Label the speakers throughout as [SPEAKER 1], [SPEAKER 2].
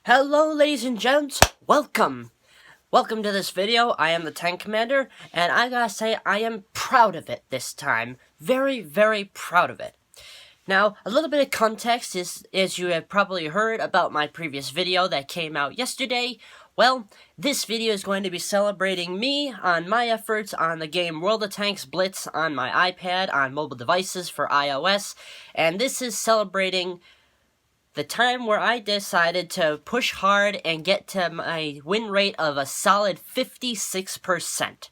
[SPEAKER 1] Hello ladies and gents, welcome! Welcome to this video. I am the Tank Commander, and I gotta say I am proud of it this time. Very, very proud of it. Now, a little bit of context is, as you have probably heard about my previous video that came out yesterday. Well, this video is going to be celebrating me on my efforts on the game World of Tanks Blitz on my iPad on mobile devices for iOS, and this is celebrating the time where I decided to push hard and get to my win rate of a solid 56%.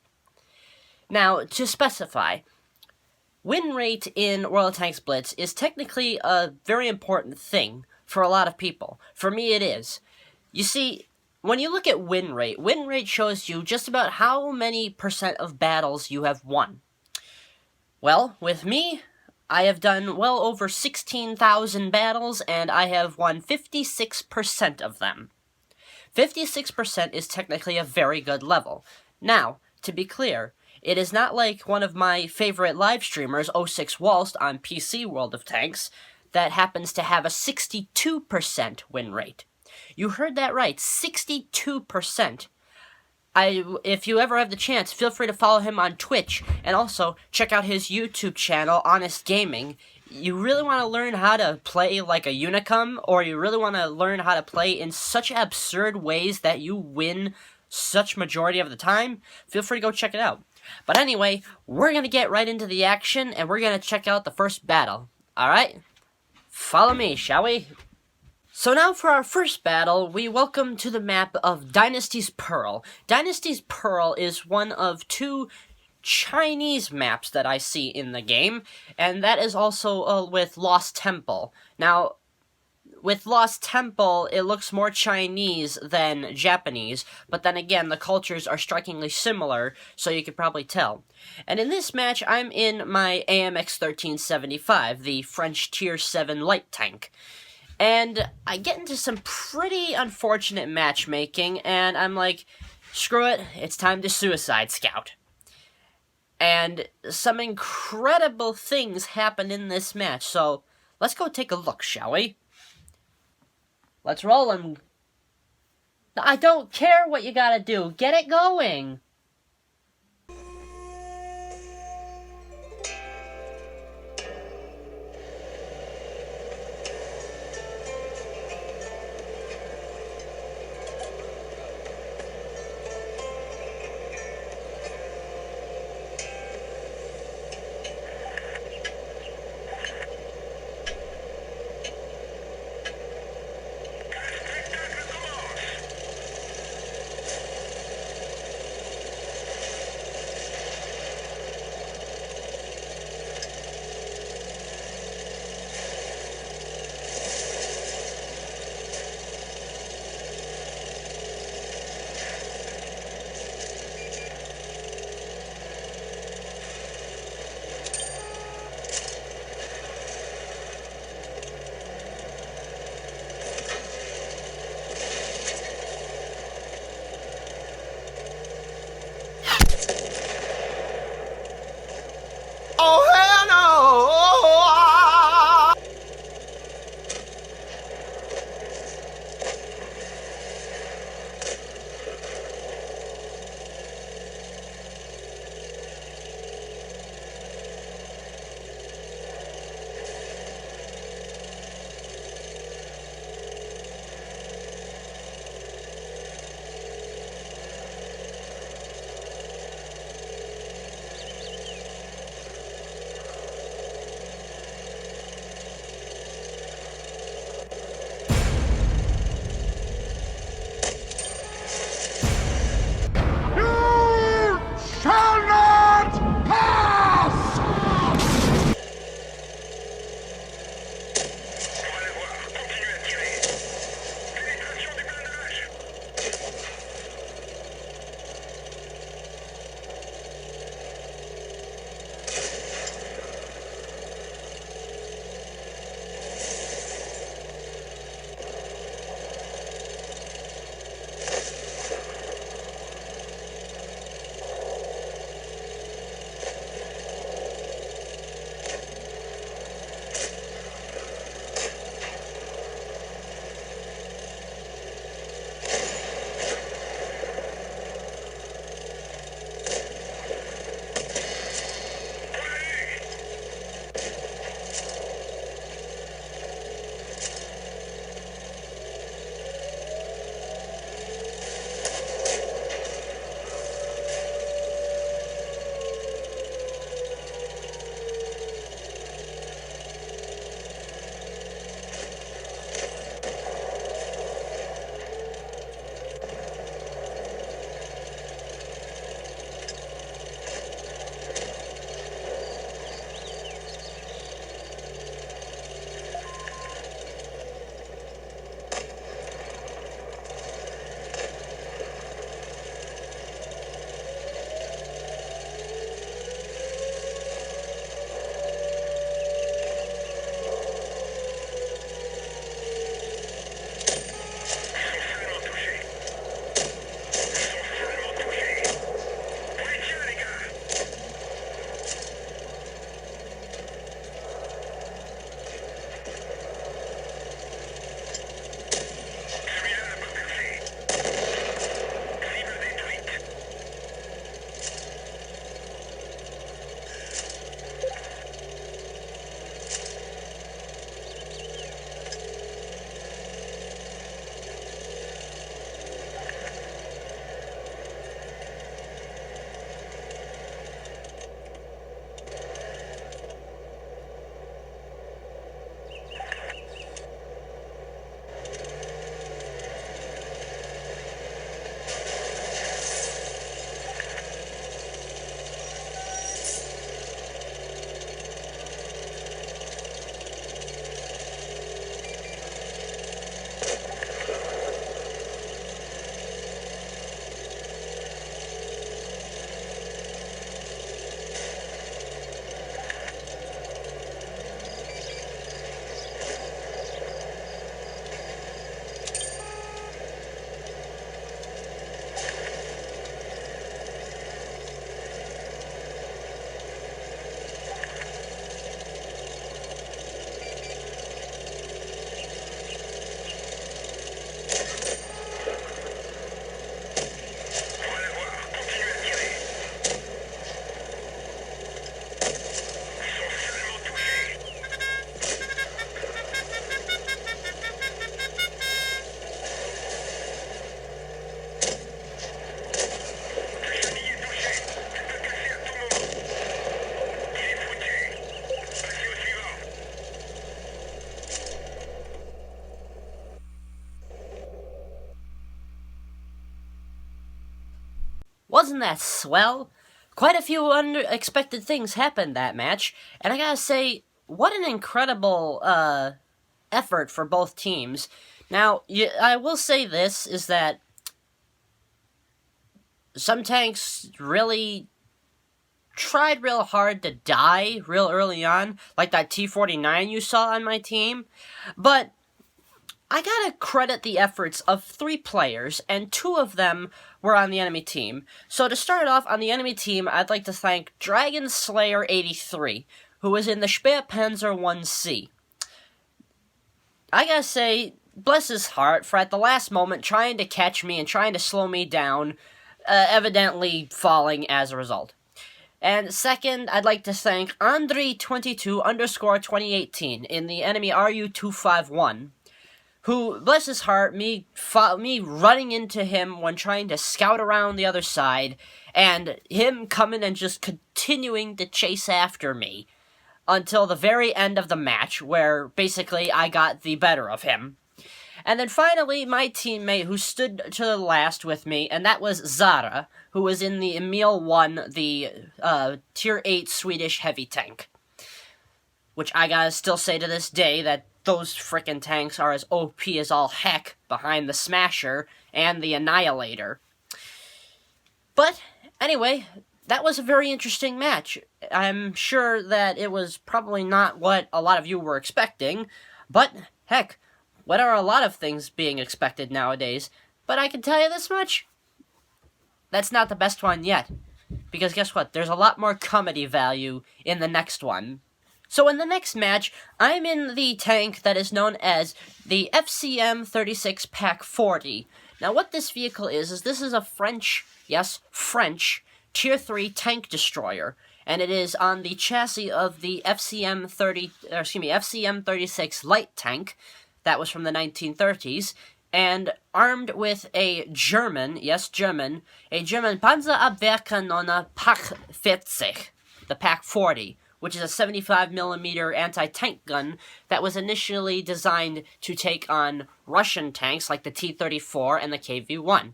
[SPEAKER 1] Now, to specify, win rate in World of Tanks Blitz is technically a very important thing for a lot of people. For me, it is. You see, when you look at win rate shows you just about how many percent of battles you have won. Well, with me, I have done well over 16,000 battles, and I have won 56% of them. 56% is technically a very good level. Now, to be clear, it is not like one of my favorite live streamers, 06 Walst on PC World of Tanks, that happens to have a 62% win rate. You heard that right, 62%. If you ever have the chance, feel free to follow him on Twitch, and also check out his YouTube channel, Honest Gaming. You really want to learn how to play like a Unicum, or you really want to learn how to play in such absurd ways that you win such majority of the time, feel free to go check it out. But anyway, we're going to get right into the action, and we're going to check out the first battle. Alright? Follow me, shall we? So now for our first battle, we welcome to the map of Dynasty's Pearl. Dynasty's Pearl is one of two Chinese maps that I see in the game, and that is also with Lost Temple. Now, with Lost Temple, it looks more Chinese than Japanese, but then again, the cultures are strikingly similar, so you could probably tell. And in this match, I'm in my AMX 1375, the French Tier 7 light tank. And I get into some pretty unfortunate matchmaking, and I'm like, screw it, it's time to Suicide Scout. And some incredible things happen in this match, so let's go take a look, shall we? Let's roll them. I don't care what you gotta do, get it going! that swell? Quite a few unexpected things happened that match, and I gotta say, what an incredible effort for both teams. Now, I will say this, is that some tanks really tried real hard to die real early on, like that T-49 you saw on my team, but I gotta credit the efforts of 3 players, and 2 of them were on the enemy team. So to start off, on the enemy team, I'd like to thank Dragon Slayer 83, who was in the Speerpanzer 1C. I gotta say, bless his heart for at the last moment trying to catch me and trying to slow me down, evidently falling as a result. And second, I'd like to thank Andre22_2018 in the enemy RU-251, who, bless his heart, me running into him when trying to scout around the other side, and him coming and just continuing to chase after me until the very end of the match, where basically I got the better of him. And then finally, my teammate who stood to the last with me, and that was Zara, who was in the Emil 1, the Tier 8 Swedish heavy tank. Which I gotta still say to this day that those frickin' tanks are as OP as all heck behind the Smasher and the Annihilator. But, anyway, that was a very interesting match. I'm sure that it was probably not what a lot of you were expecting, but, heck, what are a lot of things being expected nowadays? But I can tell you this much, that's not the best one yet. Because guess what? There's a lot more comedy value in the next one. So in the next match, I'm in the tank that is known as the FCM-36 Pack 40. Now what this vehicle is this is a French, yes, French, Tier 3 tank destroyer. And it is on the chassis of the FCM-36 light tank that was from the 1930s, and armed with a German, yes, German, a German Panzerabwehrkanone Pack 40, the Pack 40, which is a 75mm anti-tank gun that was initially designed to take on Russian tanks like the T-34 and the KV-1,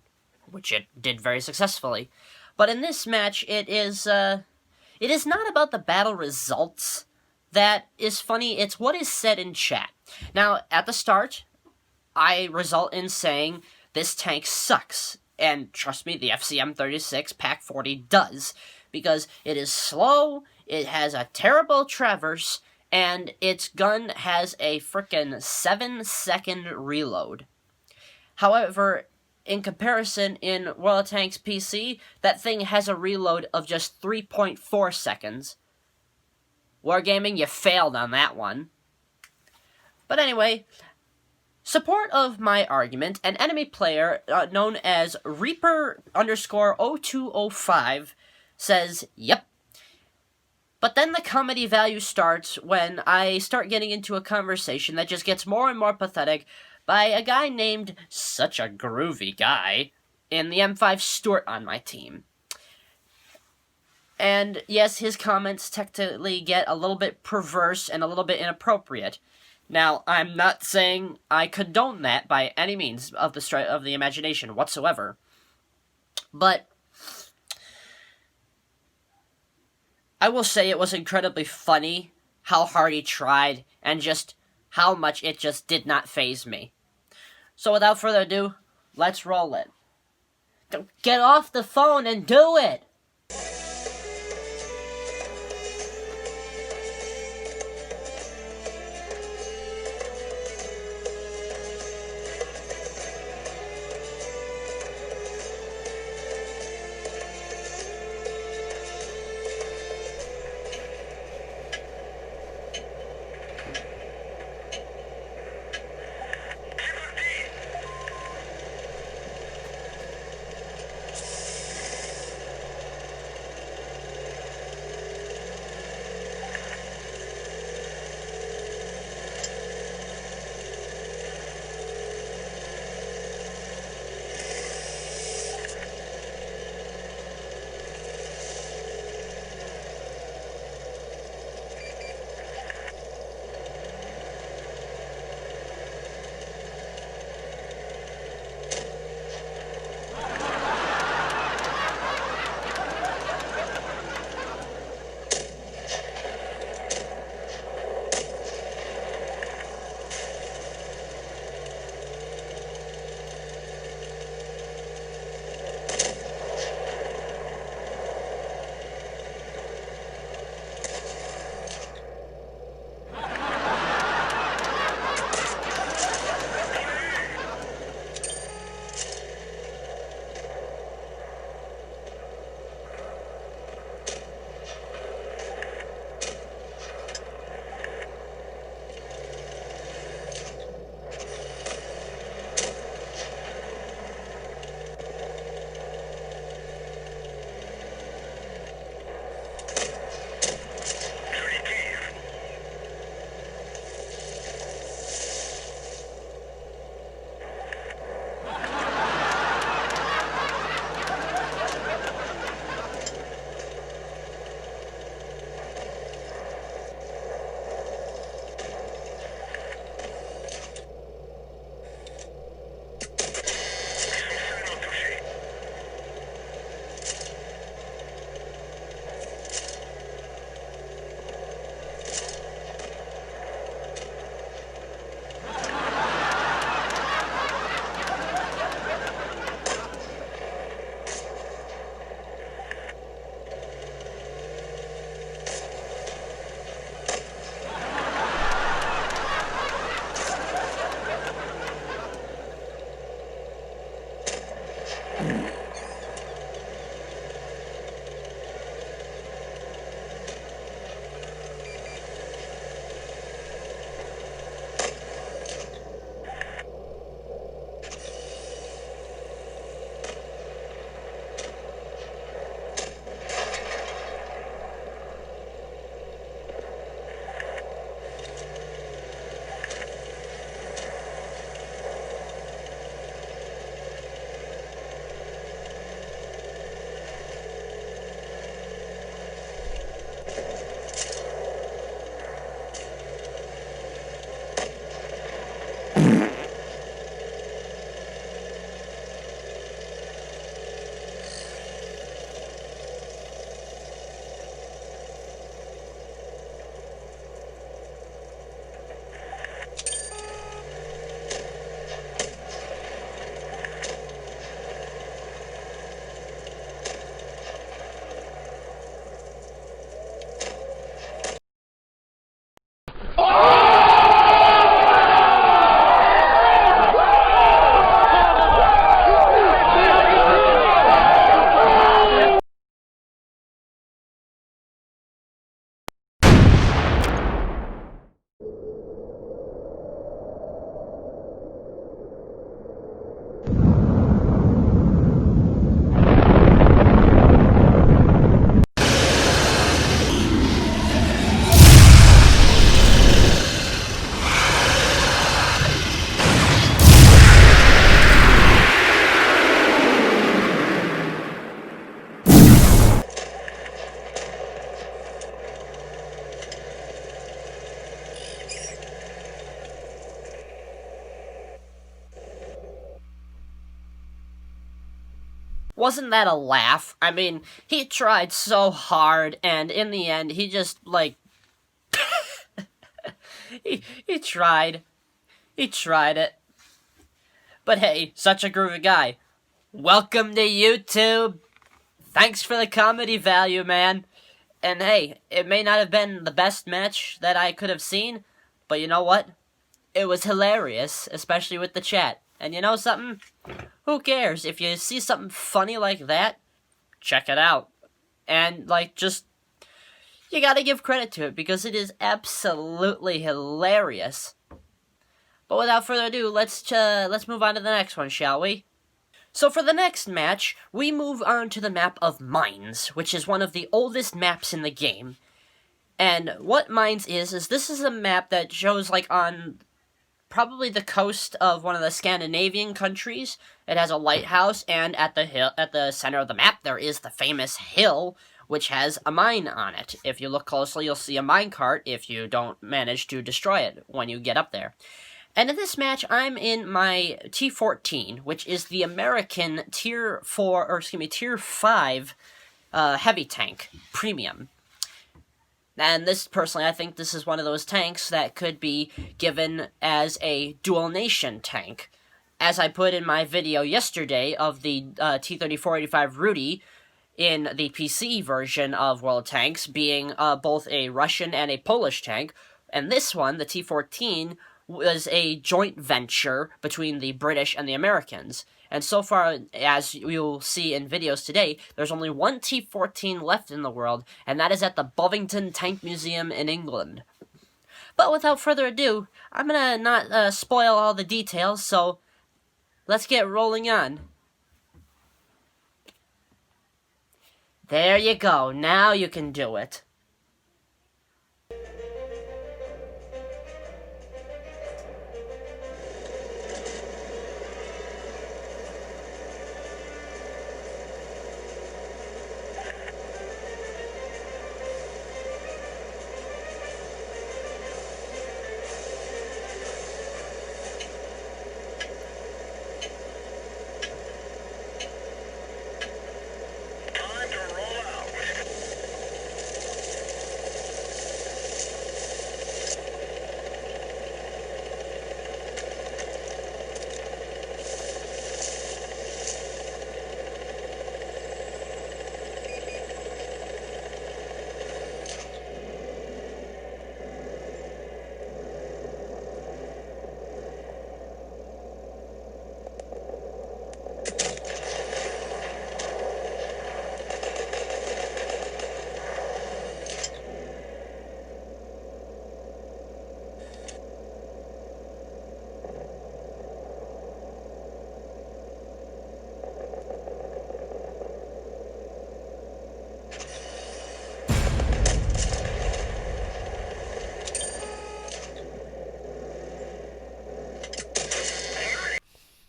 [SPEAKER 1] which it did very successfully. But in this match, it is not about the battle results that is funny, it's what is said in chat. Now, at the start, I result in saying, this tank sucks, and trust me, the FCM-36 Pack 40 does, because it is slow, it has a terrible traverse, and its gun has a frickin' 7-second reload. However, in comparison, in World of Tanks PC, that thing has a reload of just 3.4 seconds. Wargaming, you failed on that one. But anyway, support of my argument, an enemy player known as Reaper_0205 says, yep. But then the comedy value starts when I start getting into a conversation that just gets more and more pathetic by a guy named Such a Groovy Guy in the M5 Stuart on my team. And yes, his comments technically get a little bit perverse and a little bit inappropriate. Now, I'm not saying I condone that by any means of the imagination whatsoever. But I will say it was incredibly funny how hard he tried and just how much it just did not faze me. So without further ado, let's roll it. Get off the phone and do it! Wasn't that a laugh? I mean, he tried so hard, and in the end, he just, like... he tried. He tried it. But hey, such a groovy guy. Welcome to YouTube. Thanks for the comedy value, man. And hey, it may not have been the best match that I could have seen, but you know what? It was hilarious, especially with the chat. And you know something? Who cares? If you see something funny like that, check it out. And, like, just... you gotta give credit to it, because it is absolutely hilarious. But without further ado, let's move on to the next one, shall we? So for the next match, we move on to the map of Mines, which is one of the oldest maps in the game. And what Mines is this is a map that shows, like, on probably the coast of one of the Scandinavian countries. It has a lighthouse, and at the center of the map, there is the famous hill, which has a mine on it. If you look closely, you'll see a minecart if you don't manage to destroy it when you get up there. And in this match, I'm in my T14, which is the American Tier 5 heavy tank, premium. And this, personally, I think this is one of those tanks that could be given as a dual nation tank. As I put in my video yesterday of the T-3485 Rudy in the PC version of World of Tanks, being both a Russian and a Polish tank, and this one, the T-14, was a joint venture between the British and the Americans. And so far, as you'll see in videos today, there's only one T-14 left in the world, and that is at the Bovington Tank Museum in England. But without further ado, I'm gonna not spoil all the details, so let's get rolling on. There you go, now you can do it.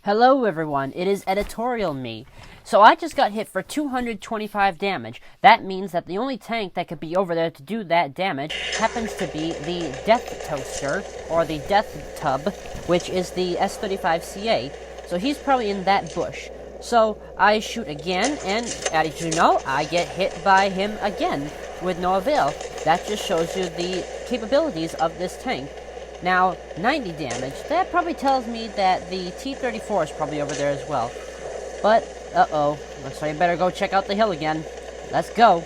[SPEAKER 1] Hello everyone, it is Editorial Me. So I just got hit for 225 damage. That means that the only tank that could be over there to do that damage happens to be the Death Toaster, or the Death Tub, which is the S-35CA. So he's probably in that bush. So I shoot again, and as you know, I get hit by him again with no avail. That just shows you the capabilities of this tank. Now, 90 damage, that probably tells me that the T-34 is probably over there as well. But, uh-oh, looks like I better go check out the hill again. Let's go.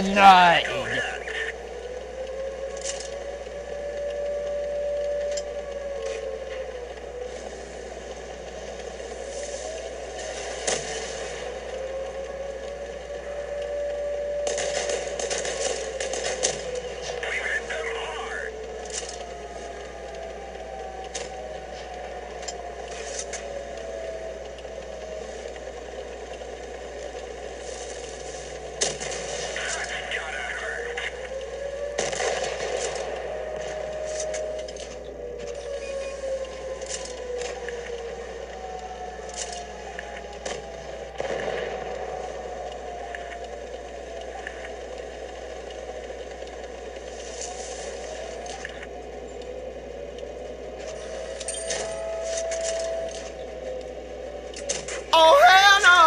[SPEAKER 1] Denied.
[SPEAKER 2] Oh, hell no!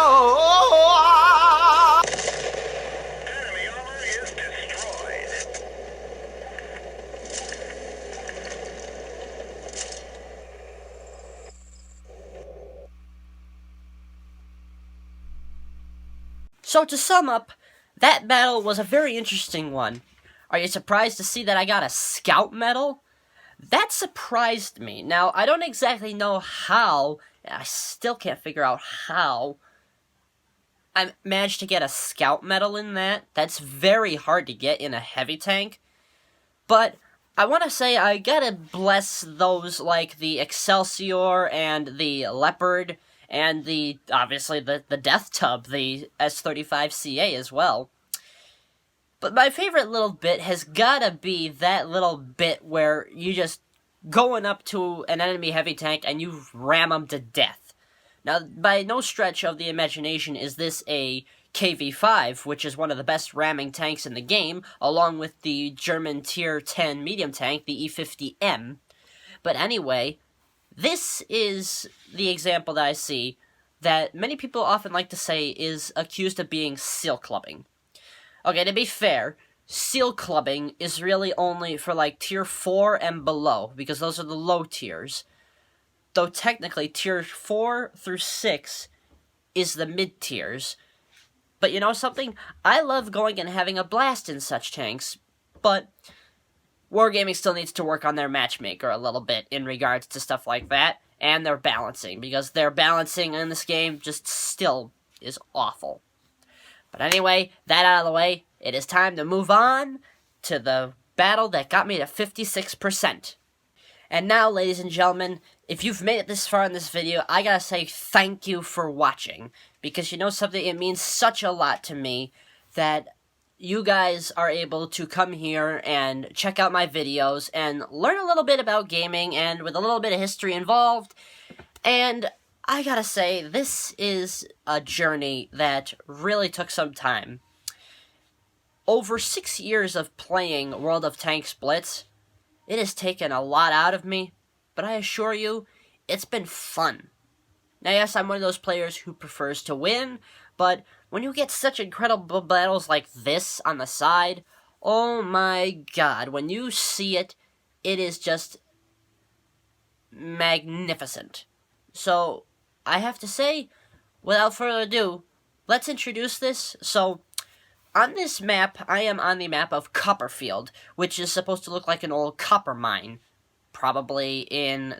[SPEAKER 3] Enemy armor is destroyed.
[SPEAKER 1] So to sum up, that battle was a very interesting one. Are you surprised to see that I got a scout medal? That surprised me. Now, I don't exactly know how, I still can't figure out how I managed to get a scout medal in that. That's very hard to get in a heavy tank. But I want to say I gotta bless those like the Excelsior and the Leopard and obviously the Death Tub, the S-35CA as well. But my favorite little bit has gotta be that little bit where you just going up to an enemy heavy tank and you ram them to death. Now, by no stretch of the imagination is this a KV-5, which is one of the best ramming tanks in the game, along with the German Tier 10 medium tank, the E-50M. But anyway, this is the example that I see that many people often like to say is accused of being seal clubbing. Okay, to be fair, seal clubbing is really only for like tier 4 and below, because those are the low tiers. Though technically tier 4 through 6 is the mid tiers. But you know something? I love going and having a blast in such tanks, but Wargaming still needs to work on their matchmaker a little bit in regards to stuff like that, and their balancing, because their balancing in this game just still is awful. But anyway, that out of the way, it is time to move on to the battle that got me to 56%. And now, ladies and gentlemen, if you've made it this far in this video, I gotta say thank you for watching. Because you know something, it means such a lot to me that you guys are able to come here and check out my videos and learn a little bit about gaming and with a little bit of history involved. And I gotta say, this is a journey that really took some time. Over 6 years of playing World of Tanks Blitz, it has taken a lot out of me, but I assure you, it's been fun. Now yes, I'm one of those players who prefers to win, but when you get such incredible battles like this on the side, oh my god, when you see it, it is just magnificent. So, I have to say, without further ado, let's introduce this. So, on this map, I am on the map of Copperfield, which is supposed to look like an old copper mine. Probably in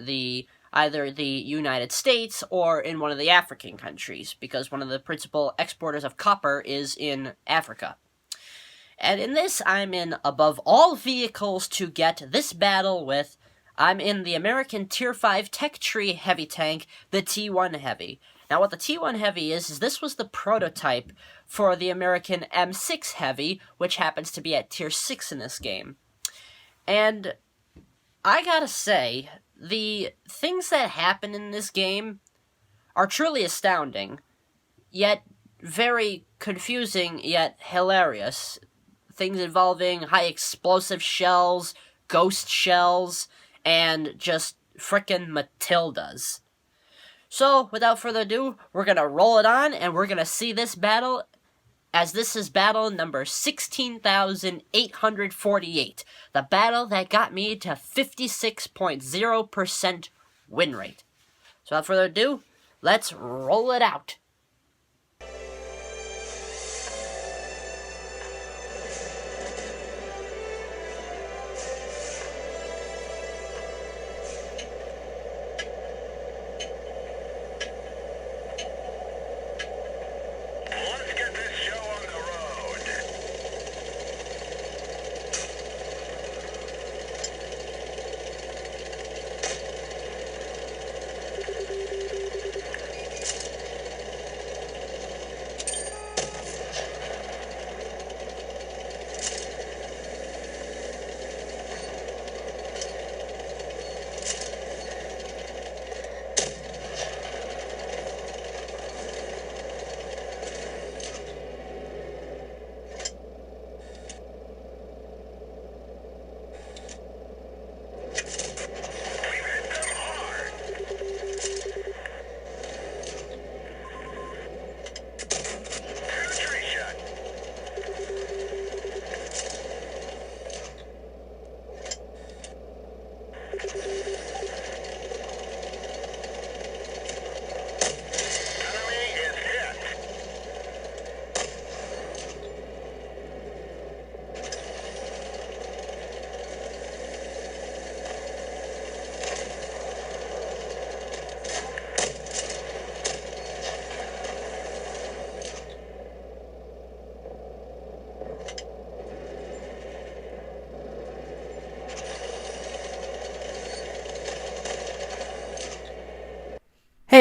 [SPEAKER 1] either the United States or in one of the African countries, because one of the principal exporters of copper is in Africa. And in this, I'm in above all vehicles to get this battle with. I'm in the American Tier 5 Tech Tree Heavy Tank, the T1 Heavy. Now, what the T1 Heavy is this was the prototype for the American M6 Heavy, which happens to be at Tier 6 in this game. And I gotta say, the things that happen in this game are truly astounding, yet very confusing, yet hilarious. Things involving high explosive shells, ghost shells, and just frickin' Matildas. So, without further ado, we're gonna roll it on, and we're gonna see this battle, as this is battle number 16,848. The battle that got me to 56.0% win rate. So, without further ado, let's roll it out.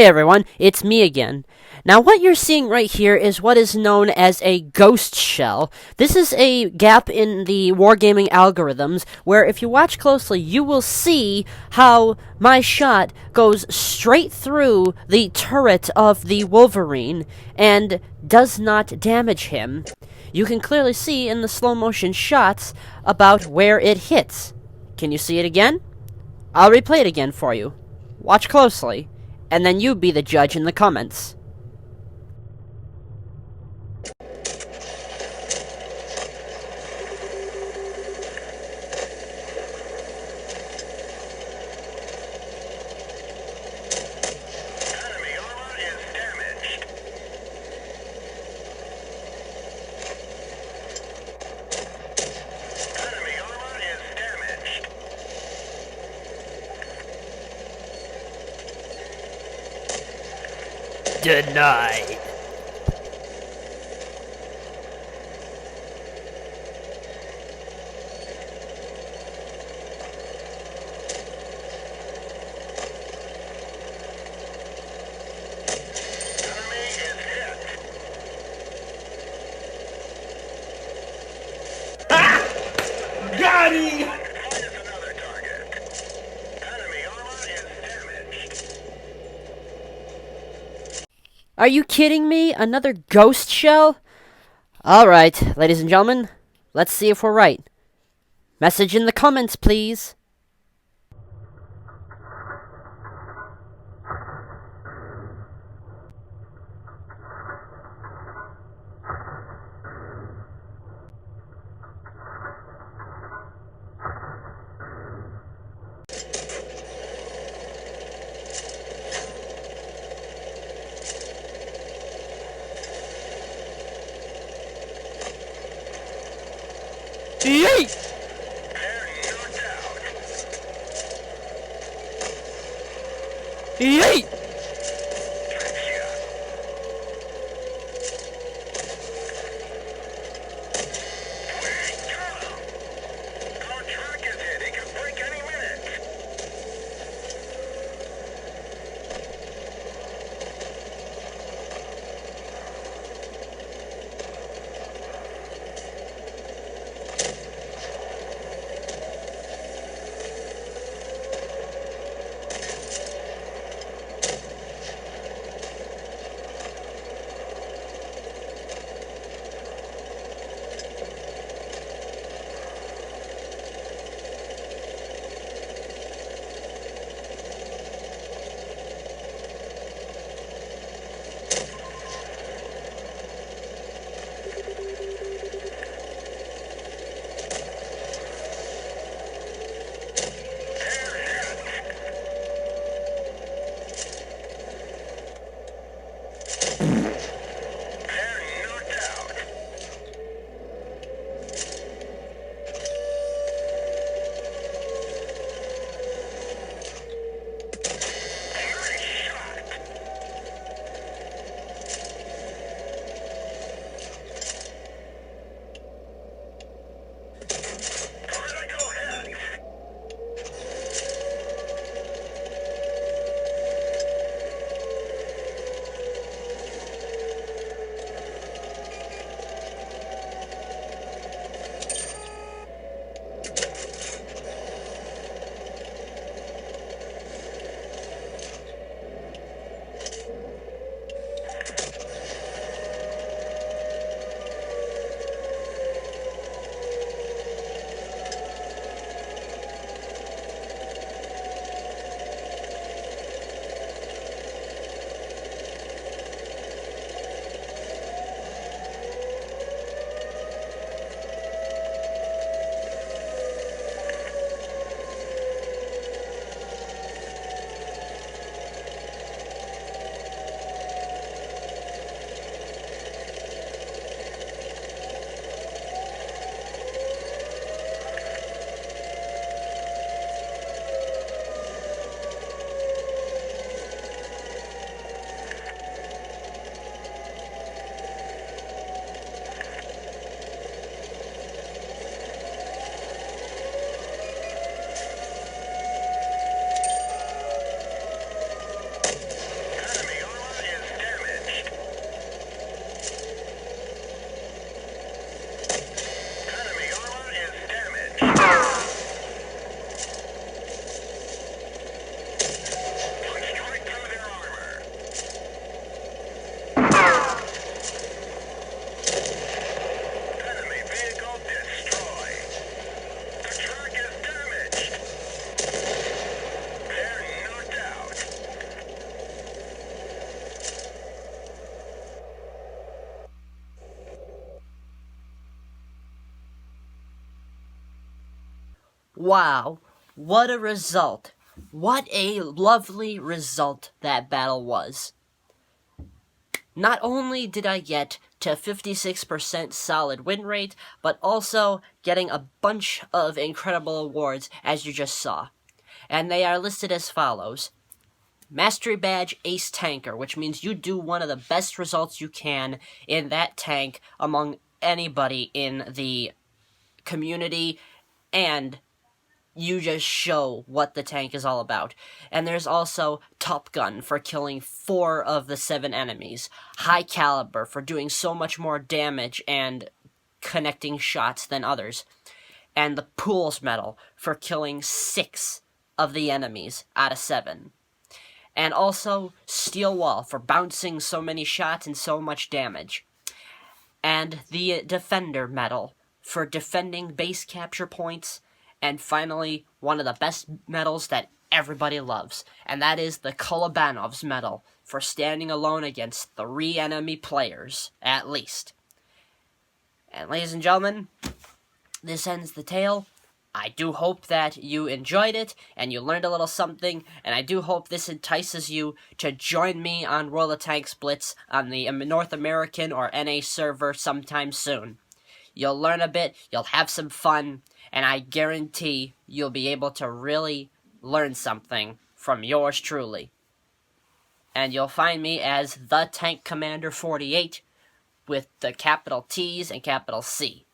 [SPEAKER 1] Hey everyone, it's me again. Now what you're seeing right here is what is known as a ghost shell. This is a gap in the wargaming algorithms where if you watch closely you will see how my shot goes straight through the turret of the Wolverine and does not damage him. You can clearly see in the slow motion shots about where it hits. Can you see it again? I'll replay it again for you. Watch closely, and then you be the judge in the comments.
[SPEAKER 3] Enemy armor is damaged. Enemy armor is damaged.
[SPEAKER 1] Denied.
[SPEAKER 3] Enemy is hit.
[SPEAKER 2] Got him!
[SPEAKER 3] Find us another target. Enemy armor is damaged.
[SPEAKER 1] Are you kidding me? Another ghost shell? Alright, ladies and gentlemen, let's see if we're right. Message in the comments, please. Yeet!
[SPEAKER 3] They're knocked out.
[SPEAKER 1] Yeet!
[SPEAKER 3] Gotcha. We got him. Our truck is hit. It could break any minute.
[SPEAKER 1] Wow, what a result. What a lovely result that battle was. Not only did I get to 56% solid win rate, but also getting a bunch of incredible awards, as you just saw. And they are listed as follows. Mastery Badge Ace Tanker, which means you do one of the best results you can in that tank among anybody in the community, and you just show what the tank is all about. And there's also Top Gun for killing 4 of the 7 enemies. High Caliber for doing so much more damage and connecting shots than others. And the Pools Medal for killing 6 of the enemies out of 7. And also Steel Wall for bouncing so many shots and so much damage. And the Defender Medal for defending base capture points. And finally, one of the best medals that everybody loves, and that is the Kolobanov's medal for standing alone against 3 enemy players, at least. And ladies and gentlemen, this ends the tale. I do hope that you enjoyed it, and you learned a little something, and I do hope this entices you to join me on World of Tanks Blitz on the North American or NA server sometime soon. You'll learn a bit, you'll have some fun, and I guarantee you'll be able to really learn something from yours truly. And you'll find me as the Tank Commander 48 with the capital T's and capital C.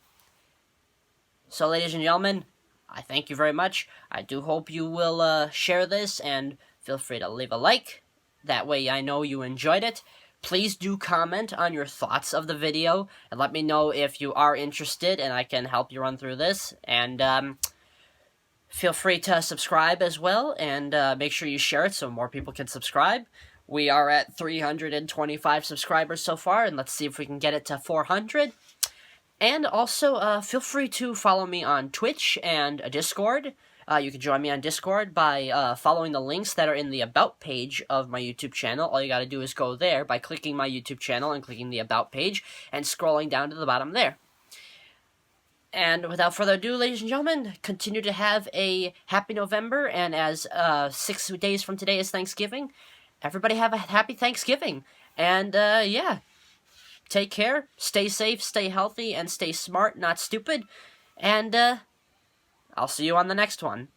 [SPEAKER 1] So, ladies and gentlemen, I thank you very much. I do hope you will share this, and feel free to leave a like. That way I know you enjoyed it. Please do comment on your thoughts of the video, and let me know if you are interested, and I can help you run through this. And feel free to subscribe as well, and make sure you share it so more people can subscribe. We are at 325 subscribers so far, and let's see if we can get it to 400. And also, feel free to follow me on Twitch and Discord. You can join me on Discord by following the links that are in the About page of my YouTube channel. All you gotta do is go there by clicking my YouTube channel and clicking the About page and scrolling down to the bottom there. And without further ado, ladies and gentlemen, continue to have a happy November, and as 6 days from today is Thanksgiving, everybody have a happy Thanksgiving. And yeah, take care, stay safe, stay healthy, and stay smart, not stupid. And I'll see you on the next one.